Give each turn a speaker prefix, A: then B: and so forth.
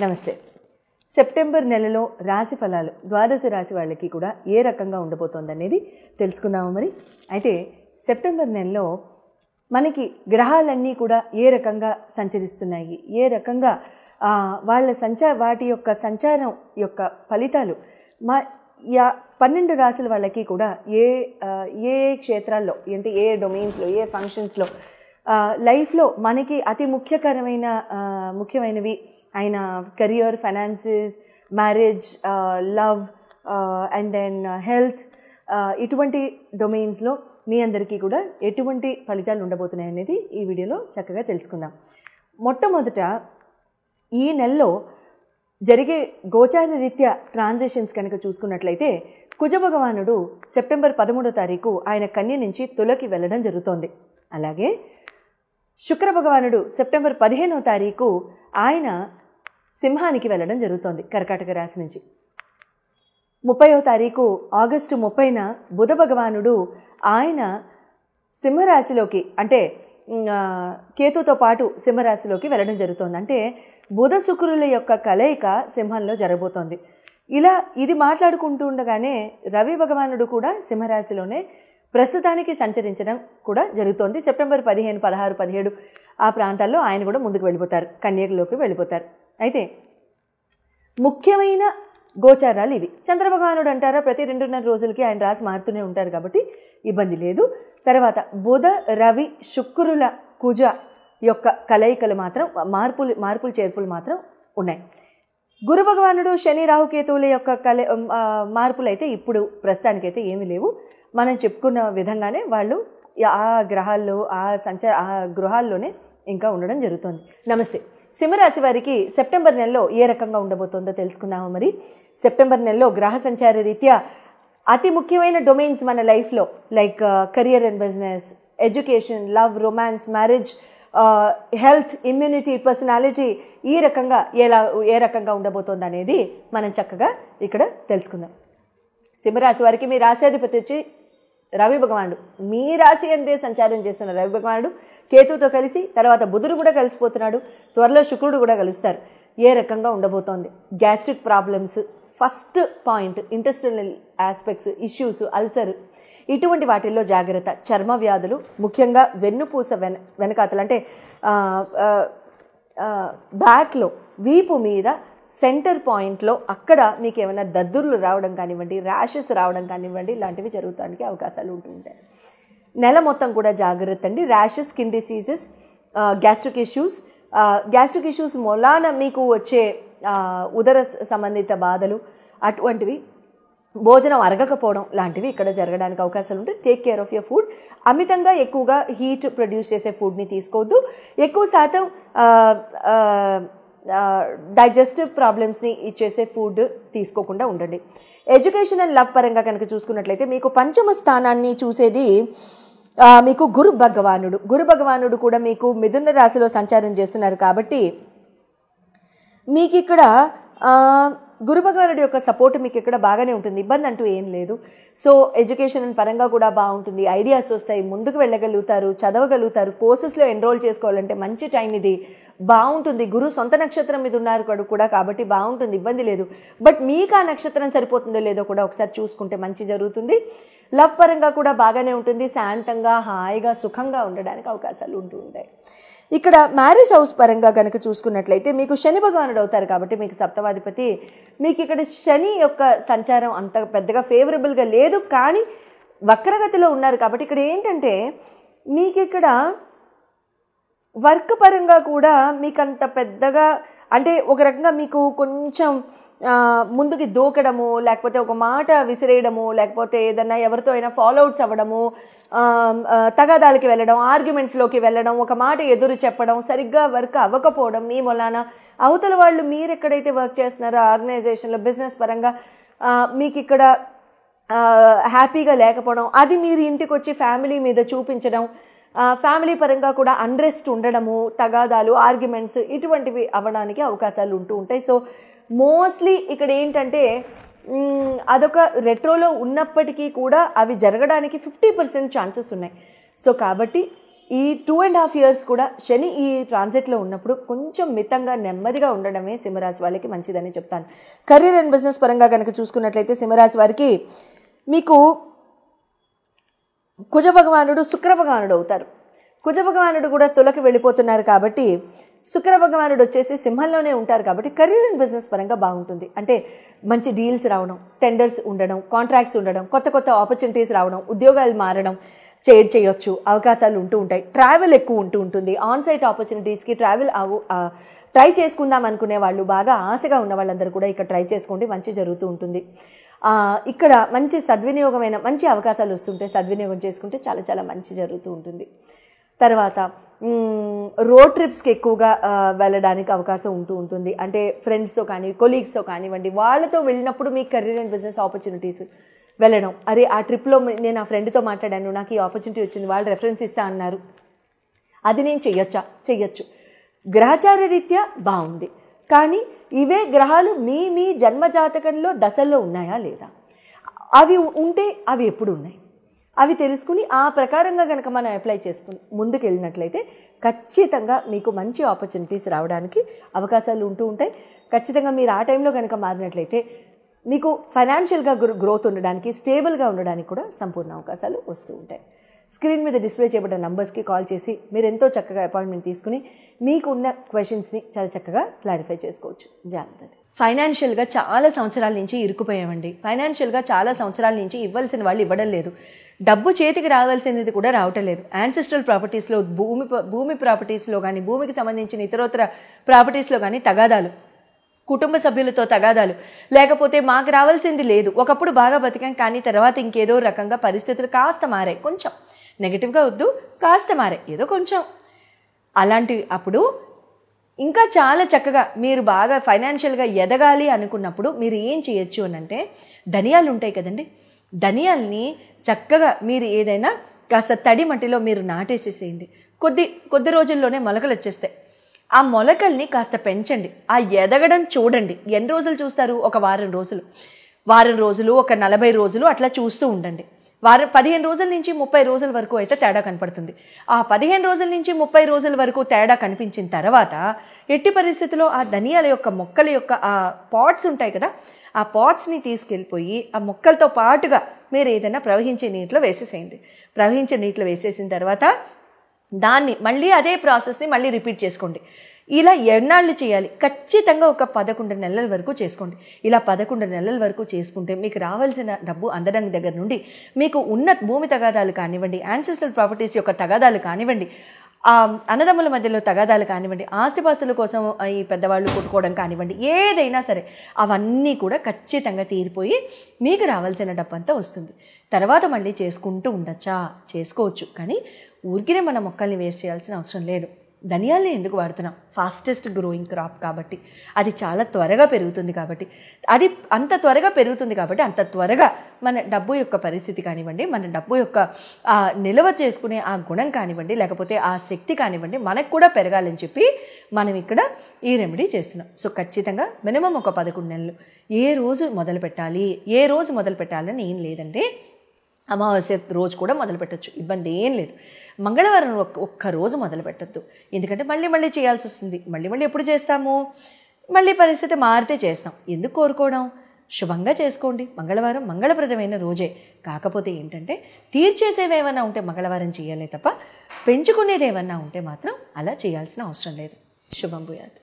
A: నమస్తే. సెప్టెంబర్ నెలలో రాశి ఫలాలు ద్వాదశ రాశి వాళ్ళకి కూడా ఏ రకంగా ఉండబోతోందనేది తెలుసుకుందాము. మరి అయితే సెప్టెంబర్ నెలలో మనకి గ్రహాలన్నీ కూడా ఏ రకంగా సంచరిస్తున్నాయి, ఏ రకంగా వాటి యొక్క సంచారం యొక్క ఫలితాలు 12 రాశుల వాళ్ళకి కూడా ఏ క్షేత్రాల్లో అంటే ఏ డొమైన్స్లో ఏ ఫంక్షన్స్లో లైఫ్లో మనకి అతి ముఖ్యమైనవి అయిన career, finances, marriage, love and then health, ఇటువంటి డొమైన్స్లో మీ అందరికీ కూడా ఎటువంటి ఫలితాలు ఉండబోతున్నాయి అనేది ఈ వీడియోలో చక్కగా తెలుసుకుందాం. మొట్టమొదట ఈ నెలలో జరిగే గోచార రీత్యా ట్రాన్సిషన్స్ కనుక చూసుకున్నట్లయితే కుజభగవానుడు సెప్టెంబర్ 13వ తారీఖు ఆయన కన్య నుంచి తులకి వెళ్ళడం జరుగుతోంది. అలాగే శుక్ర భగవానుడు సెప్టెంబర్ 15వ తారీఖు ఆయన సింహానికి వెళ్ళడం జరుగుతోంది కర్కాటక రాశి నుంచి. 30వ తారీఖు ఆగస్టు 30న బుధ భగవానుడు ఆయన సింహరాశిలోకి అంటే కేతుతో పాటు సింహరాశిలోకి వెళ్ళడం జరుగుతోంది. అంటే బుధ శుక్రుల యొక్క కలయిక సింహంలో జరగబోతోంది. ఇది మాట్లాడుకుంటూ ఉండగానే రవి భగవానుడు కూడా సింహరాశిలోనే ప్రస్తుతానికి సంచరించడం కూడా జరుగుతోంది. సెప్టెంబర్ 15, 16, 17 ఆ ప్రాంతాల్లో ఆయన కూడా ముందుకు వెళ్ళిపోతారు, కన్యలోకి వెళ్ళిపోతారు. అయితే ముఖ్యమైన గోచారాలు ఇవి. చంద్రభగవానుడు అంటారా ప్రతి 2.5 రోజులకి ఆయన రాశి మారుతూనే ఉంటారు కాబట్టి ఇబ్బంది లేదు. తర్వాత బుధ రవి శుక్రుల కుజ యొక్క కలయికలు మాత్రం మార్పులు చేర్పులు మాత్రం ఉన్నాయి. గురు భగవానుడు శని రాహుకేతువుల యొక్క మార్పులు అయితే ఇప్పుడు ప్రస్తుతానికైతే ఏమీ లేవు. మనం చెప్పుకున్న విధంగానే వాళ్ళు ఆ గ్రహాల్లో ఆ గృహాల్లోనే ఇంకా ఉండడం జరుగుతుంది. నమస్తే. సింహరాశి వారికి సెప్టెంబర్ నెలలో ఏ రకంగా ఉండబోతుందో తెలుసుకుందాము. మరి సెప్టెంబర్ నెలలో గ్రహ సంచార రీత్యా అతి ముఖ్యమైన డొమైన్స్ మన లైఫ్లో like career and business, education, love, romance, marriage, health, immunity, personality ఏ రకంగా ఉండబోతోంది అనేది మనం చక్కగా ఇక్కడ తెలుసుకుందాం. సింహరాశి వారికి మీ రాశ్యాధిపతి వచ్చి రవి భగవానుడు, మీ రాశి అందే సంచారం చేస్తున్న రవి భగవానుడు కేతువుతో కలిసి తర్వాత బుధుడు కూడా కలిసిపోతున్నాడు. త్వరలో శుక్రుడు కూడా కలుస్తారు. ఏ రకంగా ఉండబోతోంది? Gastric problems first point, intestinal aspects, issues, ulcer, ఇటువంటి వాటిల్లో జాగ్రత్త. చర్మ వ్యాధులు ముఖ్యంగా వెన్నుపూస వెనకాతలు అంటే బ్యాక్లో వీపు మీద సెంటర్ పాయింట్లో అక్కడ మీకు ఏమైనా దద్దుర్లు రావడం కానివ్వండి, ర్యాషెస్ రావడం కానివ్వండి, ఇలాంటివి జరుగుతానికి అవకాశాలు ఉంటూ ఉంటాయి. నెల మొత్తం కూడా జాగ్రత్త అండి. Rashes, skin diseases, gastric issues మూలాన మీకు వచ్చే ఉదర సంబంధిత బాధలు, అటువంటివి, భోజనం అరగకపోవడం లాంటివి ఇక్కడ జరగడానికి అవకాశాలు ఉంటాయి. Take care of your food. అమితంగా ఎక్కువగా హీట్ ప్రొడ్యూస్ చేసే ఫుడ్ని తీసుకోవద్దు. ఎక్కువ శాతం డైజెస్టివ్ ప్రాబ్లమ్స్ని ఇచ్చేసే ఫుడ్ తీసుకోకుండా ఉండండి. ఎడ్యుకేషన్ అండ్ లవ్ పరంగా కనుక చూసుకున్నట్లయితే మీకు పంచమ స్థానాన్ని చూసేది మీకు గురు భగవానుడు కూడా మీకు మిథున రాశిలో సంచారం చేస్తున్నారు కాబట్టి మీకు ఇక్కడ గురు భగవానుడి యొక్క సపోర్ట్ మీకు ఇక్కడ బాగానే ఉంటుంది. ఇబ్బంది అంటూ ఏం లేదు. సో ఎడ్యుకేషన్ పరంగా కూడా బాగుంటుంది. ఐడియాస్ వస్తాయి, ముందుకు వెళ్ళగలుగుతారు, చదవగలుగుతారు. కోర్సెస్లో ఎన్రోల్ చేసుకోవాలంటే మంచి టైం ఇది, బాగుంటుంది. గురు సొంత నక్షత్రం మీద ఉన్నారు కూడా కాబట్టి బాగుంటుంది, ఇబ్బంది లేదు. బట్ మీకు ఆ నక్షత్రం సరిపోతుందో లేదో కూడా ఒకసారి చూసుకుంటే మంచి జరుగుతుంది. లవ్ పరంగా కూడా బాగానే ఉంటుంది. శాంతంగా, హాయిగా, సుఖంగా ఉండడానికి అవకాశాలు ఉంటూ ఉంటాయి. ఇక్కడ మ్యారేజ్ హౌస్ పరంగా కనుక చూసుకున్నట్లయితే మీకు శని భగవానుడు అవుతారు కాబట్టి మీకు సప్తమాధిపతి. మీకు ఇక్కడ శని యొక్క సంచారం అంత పెద్దగా ఫేవరబుల్గా లేదు, కానీ వక్రగతిలో ఉన్నారు కాబట్టి ఇక్కడ ఏంటంటే మీకు ఇక్కడ వర్క్ పరంగా కూడా మీకు అంత పెద్దగా అంటే ఒక రకంగా మీకు కొంచెం ముందుకి దూకడము, లేకపోతే ఒక మాట విసిరేయడము, లేకపోతే ఏదన్నా ఎవరితో అయినా ఫాలోఅవుట్స్ అవ్వడము, తగాదాలకి వెళ్ళడం, ఆర్గ్యుమెంట్స్లోకి వెళ్ళడం, ఒక మాట ఎదురు చెప్పడం, సరిగ్గా వర్క్ అవ్వకపోవడం మీ మూలాన. అవతల వాళ్ళు మీరు ఎక్కడైతే వర్క్ చేస్తున్నారో ఆర్గనైజేషన్లో బిజినెస్ పరంగా మీకు ఇక్కడ హ్యాపీగా లేకపోవడం, అది మీరు ఇంటికి వచ్చి ఫ్యామిలీ మీద చూపించడం, ఫ్యామిలీ పరంగా కూడా అన్రెస్ట్ ఉండడము, తగాదాలు, ఆర్గ్యుమెంట్స్ ఇటువంటివి అవ్వడానికి అవకాశాలు ఉంటూ ఉంటాయి. సో మోస్ట్లీ ఇక్కడ ఏంటంటే అదొక రెట్రోలో ఉన్నప్పటికీ కూడా అవి జరగడానికి 50% ఛాన్సెస్ ఉన్నాయి. సో కాబట్టి ఈ 2.5 years కూడా శని ఈ ట్రాన్సిట్లో ఉన్నప్పుడు కొంచెం మితంగా నెమ్మదిగా ఉండడమే సింహరాశి వాళ్ళకి మంచిదని చెప్తాను. కెరీర్ అండ్ బిజినెస్ పరంగా కనుక చూసుకున్నట్లయితే సింహరాశి వారికి మీకు కుజ భగవానుడు శుక్ర భగవానుడు అవుతారు. కుజ భగవానుడు కూడా తులకి వెళ్ళిపోతున్నారు కాబట్టి శుక్ర భగవానుడు వచ్చేసి సింహంలోనే ఉంటారు కాబట్టి కెరీర్ అండ్ బిజినెస్ పరంగా బాగుంటుంది. అంటే మంచి డీల్స్ రావడం, టెండర్స్ ఉండడం, కాంట్రాక్ట్స్ ఉండడం, కొత్త కొత్త ఆపర్చునిటీస్ రావడం, ఉద్యోగాలు మారడం చేయొచ్చు, అవకాశాలు ఉంటూ ఉంటాయి. ట్రావెల్ ఎక్కువ ఉంటుంది. ఆన్ సైట్ ఆపర్చునిటీస్కి ట్రై చేసుకుందాం అనుకునే వాళ్ళు, బాగా ఆశగా ఉన్న వాళ్ళందరూ కూడా ఇక్కడ ట్రై చేసుకోండి, మంచి జరుగుతూ ఉంటుంది. ఇక్కడ మంచి సద్వినియోగమైన మంచి అవకాశాలు వస్తుంటాయి, సద్వినియోగం చేసుకుంటే చాలా చాలా మంచి జరుగుతూ ఉంటుంది. తర్వాత రోడ్ ట్రిప్స్కి ఎక్కువగా వెళ్ళడానికి అవకాశం ఉంటుంది. అంటే ఫ్రెండ్స్తో కానీ కొలీగ్స్తో కానివ్వండి, వాళ్ళతో వెళ్ళినప్పుడు మీ కెరీర్ అండ్ బిజినెస్ ఆపర్చునిటీస్ వెళ్ళడం, అరే ఆ ట్రిప్లో నేను ఆ ఫ్రెండ్తో మాట్లాడాను, నాకు ఈ ఆపర్చునిటీ వచ్చింది, వాళ్ళు రెఫరెన్స్ ఇస్తా అన్నారు, అది నేను చెయ్యొచ్చు. గ్రహచార రీత్యా బాగుంది. కానీ ఇవే గ్రహాలు మీ జన్మజాతకంలో దశల్లో ఉన్నాయా లేదా, అవి ఉంటే అవి ఎప్పుడు ఉన్నాయి, అవి తెలుసుకుని ఆ ప్రకారంగా కనుక మనం అప్లై చేసుకుని ముందుకు వెళ్ళినట్లయితే ఖచ్చితంగా మీకు మంచి ఆపర్చునిటీస్ రావడానికి అవకాశాలు ఉంటూ ఉంటాయి. ఖచ్చితంగా మీరు ఆ టైంలో కనుక మారినట్లయితే మీకు ఫైనాన్షియల్గా గ్రోత్ ఉండడానికి, స్టేబుల్గా ఉండడానికి కూడా సంపూర్ణ అవకాశాలు వస్తూ ఉంటాయి. స్క్రీన్ మీద డిస్ప్లే చేయబడ్డ నంబర్స్కి కాల్ చేసి మీరు ఎంతో చక్కగా అపాయింట్మెంట్ తీసుకుని మీకున్న క్వశ్చన్స్ని చాలా చక్కగా క్లారిఫై చేసుకోవచ్చు. జాగ్రత్త. ఫైనాన్షియల్గా చాలా సంవత్సరాల నుంచి ఇరుక్కుపోయామండి. ఫైనాన్షియల్గా చాలా సంవత్సరాల నుంచి ఇవ్వాల్సిన వాళ్ళు ఇవ్వడం లేదు, డబ్బు చేతికి రావాల్సినది కూడా రావటం లేదు. యాన్సెస్ట్రల్ ప్రాపర్టీస్లో, భూమి ప్రాపర్టీస్లో కానీ, భూమికి సంబంధించిన ఇతరోత్తర ప్రాపర్టీస్లో కానీ తగాదాలు, కుటుంబ సభ్యులతో తగాదాలు, లేకపోతే మాకు రావాల్సింది లేదు, ఒకప్పుడు బాగా బతికాం కానీ తర్వాత ఇంకేదో రకంగా పరిస్థితులు కాస్త మారాయి, కొంచెం నెగిటివ్గా వద్దు, కాస్త మారాయి ఏదో కొంచెం, అలాంటివి అప్పుడు ఇంకా చాలా చక్కగా మీరు బాగా ఫైనాన్షియల్గా ఎదగాలి అనుకున్నప్పుడు మీరు ఏం చేయొచ్చు అని అంటే, ధనియాలు ఉంటాయి కదండి, ధనియాల్ని చక్కగా మీరు ఏదైనా కాస్త తడి మట్టిలో మీరు నాటేసేసేయండి. కొద్ది రోజుల్లోనే మొలకలు వచ్చేస్తాయి. ఆ మొలకల్ని కాస్త పెంచండి, ఆ ఎదగడం చూడండి. ఎన్ని రోజులు చూస్తారు? ఒక వారం రోజులు, ఒక 40 రోజులు అట్లా చూస్తూ ఉండండి. 15 రోజుల నుంచి 30 రోజుల వరకు అయితే తేడా కనపడుతుంది. ఆ 15 రోజుల నుంచి 30 రోజుల వరకు తేడా కనిపించిన తర్వాత ఎట్టి పరిస్థితిలో ఆ ధనియాల యొక్క మొక్కల యొక్క ఆ పాట్స్ ఉంటాయి కదా, ఆ పాట్స్ని తీసుకెళ్ళిపోయి ఆ మొక్కలతో పాటుగా మీరు ఏదైనా ప్రవహించే నీటిలో వేసేసేయండి. ప్రవహించే నీటిలో వేసేసిన తర్వాత దాన్ని మళ్ళీ అదే ప్రాసెస్ని మళ్ళీ రిపీట్ చేసుకోండి. ఇలా ఎన్నాళ్ళు చేయాలి? ఖచ్చితంగా ఒక 11 నెలల వరకు చేసుకోండి. ఇలా 11 నెలల వరకు చేసుకుంటే మీకు రావాల్సిన డబ్బు అందడానికి దగ్గర నుండి మీకు ఉన్న భూమి తగాదాలు కానివ్వండి, యాన్సెస్ట్రల్ ప్రాపర్టీస్ యొక్క తగాదాలు కానివ్వండి, అన్నదమ్ముల మధ్యలో తగాదాలు కానివ్వండి, ఆస్తిపాస్తుల కోసం ఈ పెద్దవాళ్ళు కొట్టుకోవడం కానివ్వండి, ఏదైనా సరే అవన్నీ కూడా ఖచ్చితంగా తీరిపోయి మీకు రావాల్సిన డబ్బంతా వస్తుంది. తర్వాత మళ్ళీ చేసుకుంటూ ఉండొచ్చా? చేసుకోవచ్చు. కానీ ఊరికినే మన మొక్కల్ని వేస్ట్ చేయాల్సిన అవసరం లేదు. ధనియాల్ని ఎందుకు వాడుతున్నాం? ఫాస్టెస్ట్ గ్రోయింగ్ క్రాప్ కాబట్టి, అది చాలా త్వరగా పెరుగుతుంది కాబట్టి, అది అంత త్వరగా పెరుగుతుంది కాబట్టి అంత త్వరగా మన డబ్బు యొక్క పరిస్థితి కానివ్వండి, మన డబ్బు యొక్క నిల్వ చేసుకునే ఆ గుణం కానివ్వండి, లేకపోతే ఆ శక్తి కానివ్వండి మనకు కూడా పెరగాలని చెప్పి మనం ఇక్కడ ఈ రెమెడీ చేస్తున్నాం. సో ఖచ్చితంగా మినిమం ఒక 11 నెలలు ఏ రోజు మొదలు పెట్టాలని ఏం లేదంటే, అమావాస్య రోజు కూడా మొదలు పెట్టచ్చు, ఇబ్బంది ఏం లేదు. మంగళవారం ఒక్క రోజు మొదలు పెట్టద్దు, ఎందుకంటే మళ్ళీ చేయాల్సి వస్తుంది. మళ్ళీ ఎప్పుడు చేస్తాము? మళ్ళీ పరిస్థితి మారితే చేస్తాం. ఎందుకు కోరుకోవడం? శుభంగా చేసుకోండి. మంగళవారం మంగళప్రదమైన రోజే. కాకపోతే ఏంటంటే తీర్చేసేవి ఏమన్నా ఉంటే మంగళవారం చేయాలి తప్ప పెంచుకునేది ఏమన్నా ఉంటే మాత్రం అలా చేయాల్సిన అవసరం లేదు. శుభం భూయాత్.